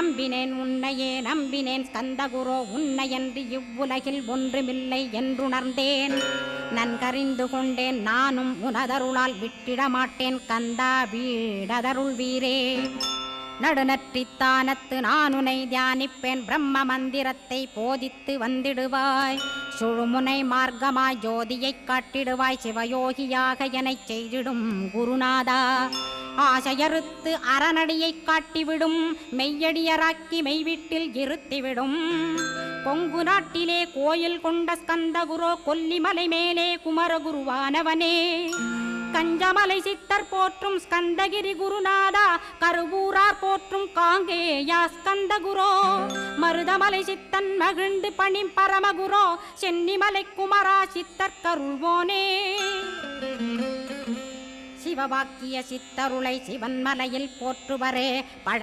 நம்பினேன் உன்னையே நம்பினேன் ஸ்கந்தகுரோ உன்னையன்றி இவ்வுலகில் ஒன்றுமில்லை என்றுணர்ந்தேன். நன்கறிந்து கொண்டேன் நானும் உனதருளால் விட்டிட மாட்டேன் கந்தா வீடதருள் வீரே. நடுநற்றித்தானத்து நானுனை தியானிப்பேன் பிரம்ம மந்திரத்தை போதித்து வந்திடுவாய். சுழுமுனை மார்க்கமாய் ஜோதியைக் காட்டிடுவாய் சிவயோகியாக எனச் செய்திடும் குருநாதா. ஆசையறுத்து அறநடியைக் காட்டிவிடும் மெய்யடியராக்கி மெய்வீட்டில் இருத்திவிடும். கொங்கு நாட்டிலே கோயில் கொண்ட ஸ்கந்தகுரோ கொல்லிமலை மேலே குமரகுருவானவனே. கஞ்சமலை சித்தர் போற்றும் ஸ்கந்தகிரி குருநாதா கருவூரார் போற்றும் காங்கேயா ஸ்கந்தகுரோ. மருதமலை சித்தன் மகிழ்ந்து பணி பரமகுரோ சென்னிமலை குமரா சித்தர் கருள்வோனே. சிவவாக்கிய சித்தருளை சிவன்மலையில் போற்றுவரே